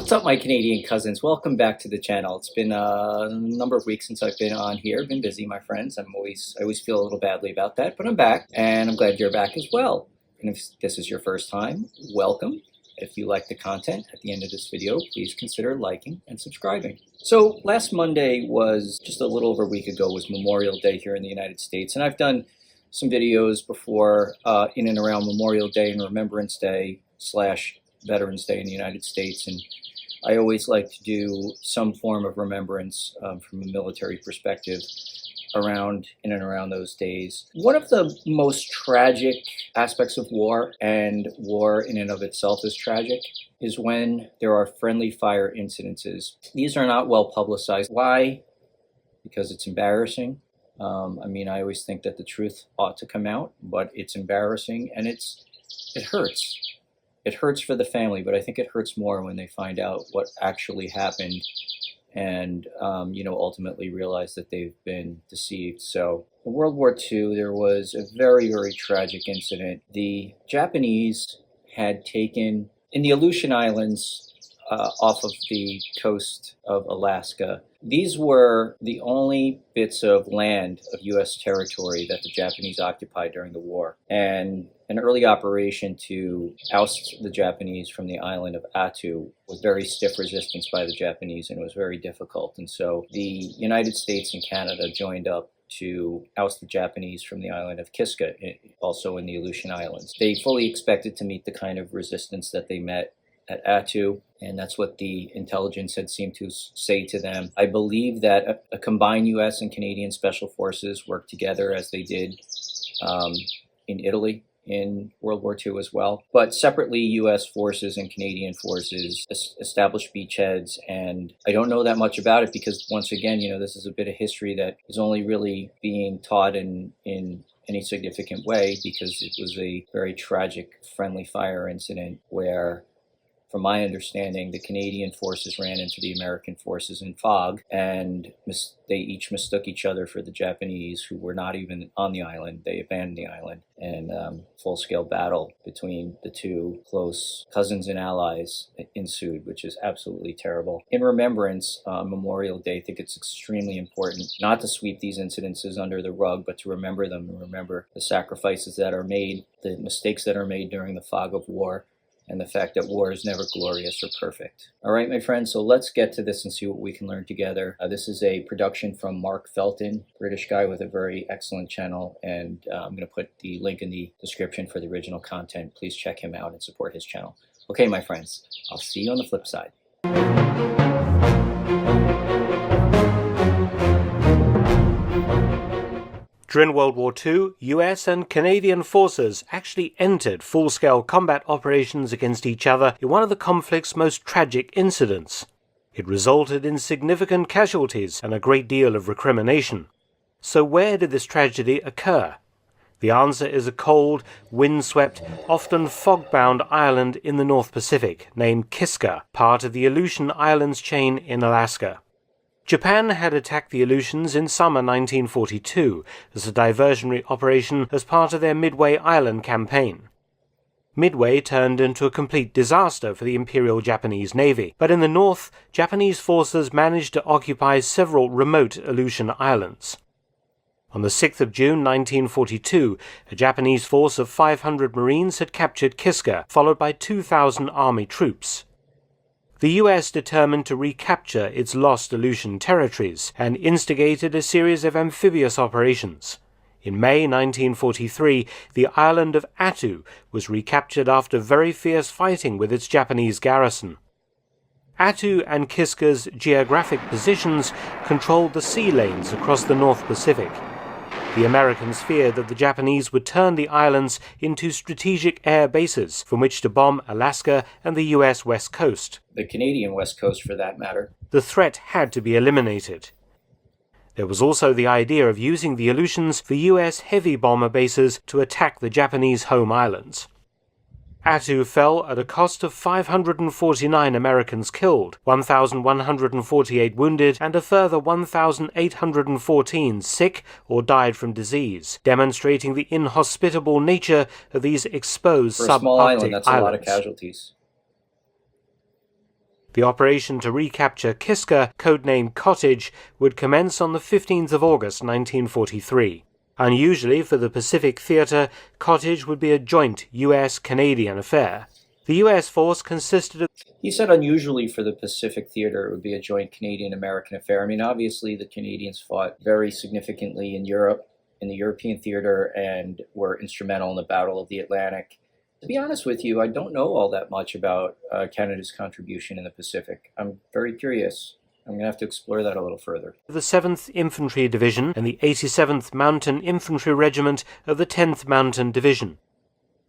What's up, my Canadian cousins? Welcome back to the channel. It's been a number of weeks since I've been on here. I've been busy, my friends. I always feel a little badly about that, but I'm back, and I'm glad you're back as well. And if this is your first time, welcome. If you like the content at the end of this video, please consider liking and subscribing. So last Monday was just a little over a week ago, was Memorial Day here in the United States, and I've done some videos before in and around Memorial Day and Remembrance Day / Veterans Day in the United States, and I always like to do some form of remembrance from a military perspective in and around those days. One of the most tragic aspects of war, and war in and of itself is tragic, is when there are friendly fire incidences. These are not well publicized. Why? Because it's embarrassing. I always think that the truth ought to come out, but it's embarrassing and it hurts. It hurts for the family, but I think it hurts more when they find out what actually happened and ultimately realize that they've been deceived. So in World War II, there was a very, very tragic incident. The Japanese had taken, in the Aleutian Islands, off of the coast of Alaska. These were the only bits of land of U.S. territory that the Japanese occupied during the war. And an early operation to oust the Japanese from the island of Attu was very stiff resistance by the Japanese, and it was very difficult. And so the United States and Canada joined up to oust the Japanese from the island of Kiska, also in the Aleutian Islands. They fully expected to meet the kind of resistance that they met at Attu, and that's what the intelligence had seemed to say to them. I believe that a combined U.S. and Canadian special forces worked together as they did in Italy in World War II as well. But separately, U.S. forces and Canadian forces established beachheads, and I don't know that much about it because, once again, this is a bit of history that is only really being taught in any significant way, because it was a very tragic friendly fire incident where, from my understanding, the Canadian forces ran into the American forces in fog, and they each mistook each other for the Japanese, who were not even on the island. They abandoned the island, and full-scale battle between the two close cousins and allies ensued, which is absolutely terrible. In remembrance, Memorial Day, I think it's extremely important not to sweep these incidences under the rug, but to remember them and remember the sacrifices that are made, the mistakes that are made during the fog of war, and the fact that war is never glorious or perfect. All right, my friends, so let's get to this and see what we can learn together. This is a production from Mark Felton, British guy with a very excellent channel, and I'm going to put the link in the description for the original content. Please check him out and support his channel. Okay, my friends, I'll see you on the flip side. During World War II, US and Canadian forces actually entered full-scale combat operations against each other in one of the conflict's most tragic incidents. It resulted in significant casualties and a great deal of recrimination. So where did this tragedy occur? The answer is a cold, windswept, often fog-bound island in the North Pacific named Kiska, part of the Aleutian Islands chain in Alaska. Japan had attacked the Aleutians in summer 1942 as a diversionary operation as part of their Midway Island campaign. Midway turned into a complete disaster for the Imperial Japanese Navy, but in the north, Japanese forces managed to occupy several remote Aleutian islands. On the 6th of June 1942, a Japanese force of 500 Marines had captured Kiska, followed by 2,000 Army troops. The US determined to recapture its lost Aleutian territories and instigated a series of amphibious operations. In May 1943, the island of Attu was recaptured after very fierce fighting with its Japanese garrison. Attu and Kiska's geographic positions controlled the sea lanes across the North Pacific. The Americans feared that the Japanese would turn the islands into strategic air bases from which to bomb Alaska and the US West Coast. The Canadian West Coast, for that matter. The threat had to be eliminated. There was also the idea of using the Aleutians for US heavy bomber bases to attack the Japanese home islands. Attu fell at a cost of 549 Americans killed, 1,148 wounded, and a further 1,814 sick or died from disease, demonstrating the inhospitable nature of these exposed subarctic islands. For a small island, that's a lot of casualties. The operation to recapture Kiska, codenamed Cottage, would commence on the 15th of August 1943. Unusually for the Pacific Theater, Cottage would be a joint US-Canadian affair. The US force consisted of... He said unusually for the Pacific Theater, it would be a joint Canadian-American affair. I mean, obviously the Canadians fought very significantly in Europe, in the European theater, and were instrumental in the Battle of the Atlantic. To be honest with you, I don't know all that much about Canada's contribution in the Pacific. I'm very curious. I'm going to have to explore that a little further. The 7th Infantry Division and the 87th Mountain Infantry Regiment of the 10th Mountain Division.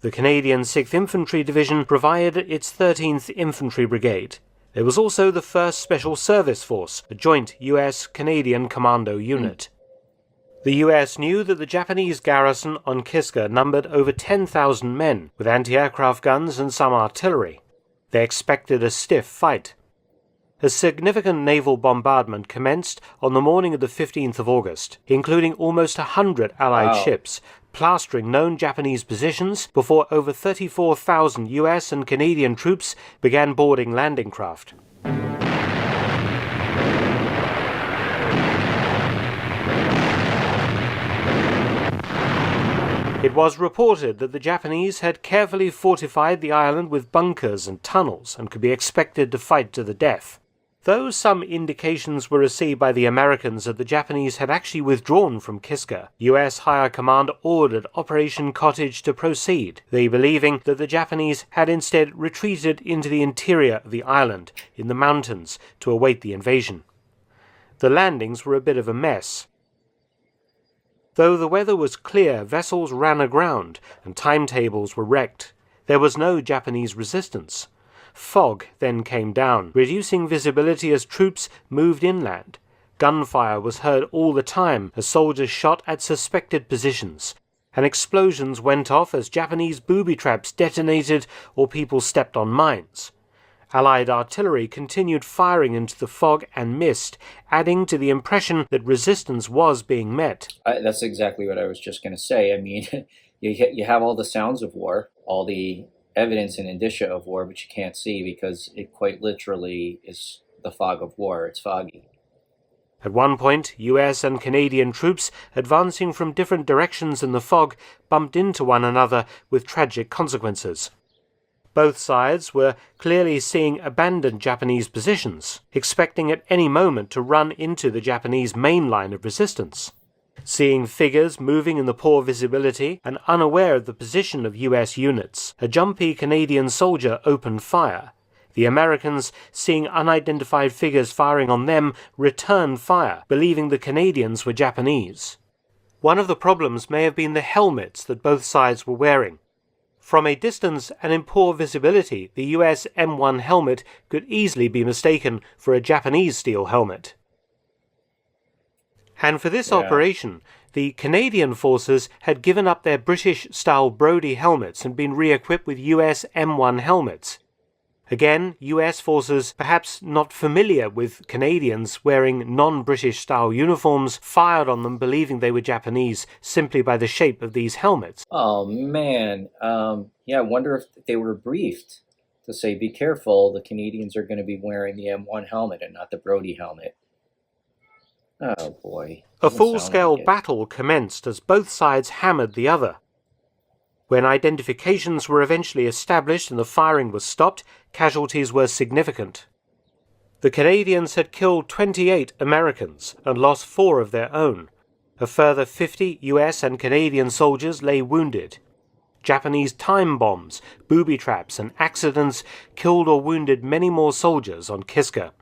The Canadian 6th Infantry Division provided its 13th Infantry Brigade. There was also the 1st Special Service Force, a joint US-Canadian commando unit. The US knew that the Japanese garrison on Kiska numbered over 10,000 men, with anti-aircraft guns and some artillery. They expected a stiff fight. A significant naval bombardment commenced on the morning of the 15th of August, including almost 100 Allied ships, plastering known Japanese positions before over 34,000 US and Canadian troops began boarding landing craft. It was reported that the Japanese had carefully fortified the island with bunkers and tunnels and could be expected to fight to the death. Though some indications were received by the Americans that the Japanese had actually withdrawn from Kiska, US Higher Command ordered Operation Cottage to proceed, they believing that the Japanese had instead retreated into the interior of the island, in the mountains, to await the invasion. The landings were a bit of a mess. Though the weather was clear, vessels ran aground, and timetables were wrecked. There was no Japanese resistance. Fog then came down, reducing visibility as troops moved inland. Gunfire was heard all the time as soldiers shot at suspected positions, and explosions went off as Japanese booby traps detonated or people stepped on mines. Allied artillery continued firing into the fog and mist, adding to the impression that resistance was being met. That's exactly what I was just going to say. I mean, you have all the sounds of war, all the evidence and indicia of war, but you can't see because it quite literally is the fog of war. It's foggy. At one point, US and Canadian troops advancing from different directions in the fog bumped into one another with tragic consequences. Both sides were clearly seeing abandoned Japanese positions, expecting at any moment to run into the Japanese main line of resistance. Seeing figures moving in the poor visibility and unaware of the position of US units, a jumpy Canadian soldier opened fire. The Americans, seeing unidentified figures firing on them, returned fire, believing the Canadians were Japanese. One of the problems may have been the helmets that both sides were wearing. From a distance and in poor visibility, the US M1 helmet could easily be mistaken for a Japanese steel helmet. And for this operation, the Canadian forces had given up their British-style Brodie helmets and been re-equipped with US M1 helmets. Again, US forces, perhaps not familiar with Canadians wearing non-British style uniforms, fired on them believing they were Japanese simply by the shape of these helmets. Oh, man. Yeah, I wonder if they were briefed to say, be careful, the Canadians are going to be wearing the M1 helmet and not the Brodie helmet. Oh, boy. A full-scale battle commenced as both sides hammered the other. When identifications were eventually established and the firing was stopped, casualties were significant. The Canadians had killed 28 Americans and lost 4 of their own. A further 50 US and Canadian soldiers lay wounded. Japanese time bombs, booby traps, and accidents killed or wounded many more soldiers on Kiska.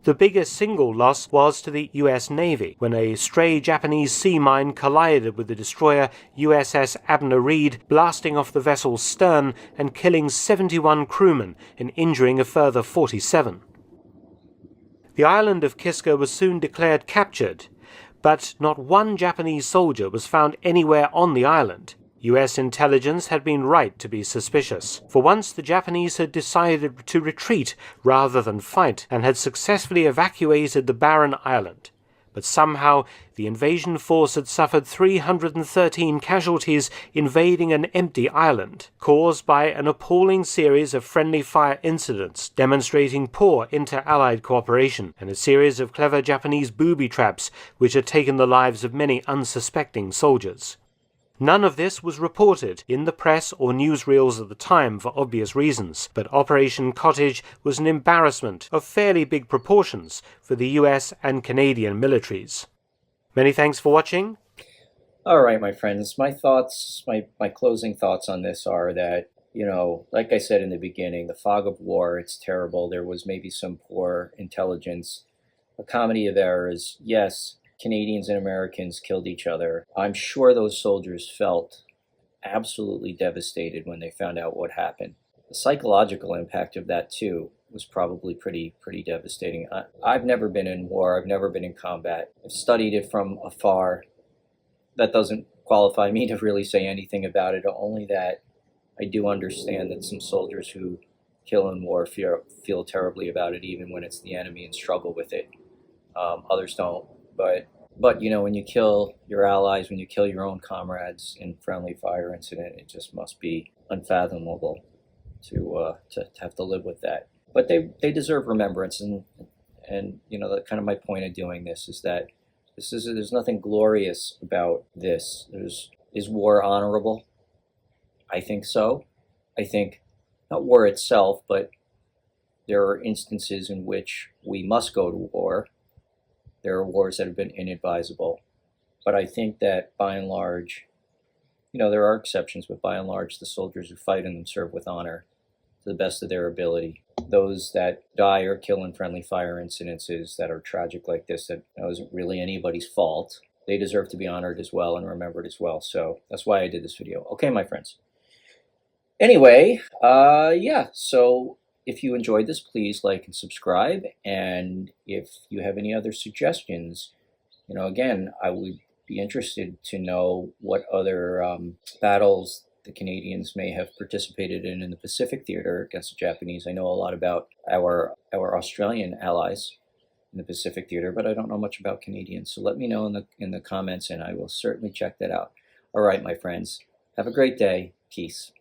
The biggest single loss was to the US Navy, when a stray Japanese sea mine collided with the destroyer USS Abner Reed, blasting off the vessel's stern and killing 71 crewmen and injuring a further 47. The island of Kiska was soon declared captured, but not one Japanese soldier was found anywhere on the island. US intelligence had been right to be suspicious. For once, the Japanese had decided to retreat rather than fight and had successfully evacuated the barren island. But somehow the invasion force had suffered 313 casualties invading an empty island, caused by an appalling series of friendly fire incidents demonstrating poor inter-allied cooperation, and a series of clever Japanese booby traps which had taken the lives of many unsuspecting soldiers. None of this was reported in the press or newsreels at the time for obvious reasons, but Operation Cottage was an embarrassment of fairly big proportions for the US and Canadian militaries. Many thanks for watching. All right, my friends, my closing thoughts on this are that, like I said in the beginning, the fog of war, it's terrible. There was maybe some poor intelligence, a comedy of errors. Yes, Canadians and Americans killed each other. I'm sure those soldiers felt absolutely devastated when they found out what happened. The psychological impact of that too was probably pretty devastating. I've never been in war. I've never been in combat. I've studied it from afar. That doesn't qualify me to really say anything about it, only that I do understand that some soldiers who kill in war feel terribly about it, even when it's the enemy, and struggle with it. Others don't. But when you kill your allies, when you kill your own comrades in friendly fire incident, it just must be unfathomable to have to live with that. But they deserve remembrance, and the kind of my point of doing this is that there's nothing glorious about this. Is war honorable? I think so. I think not war itself, but there are instances in which we must go to war. There are wars that have been inadvisable. But I think that by and large, there are exceptions, but by and large, the soldiers who fight in them serve with honor to the best of their ability. Those that die or kill in friendly fire incidences that are tragic like this, that isn't really anybody's fault, they deserve to be honored as well and remembered as well. So that's why I did this video. Okay, my friends. Anyway, yeah, so if you enjoyed this, please like and subscribe. And if you have any other suggestions, again, I would be interested to know what other battles the Canadians may have participated in the Pacific theater against the Japanese. I know a lot about our Australian allies in the Pacific theater, but I don't know much about Canadians. So let me know in the comments, and I will certainly check that out. All right, my friends, have a great day. Peace.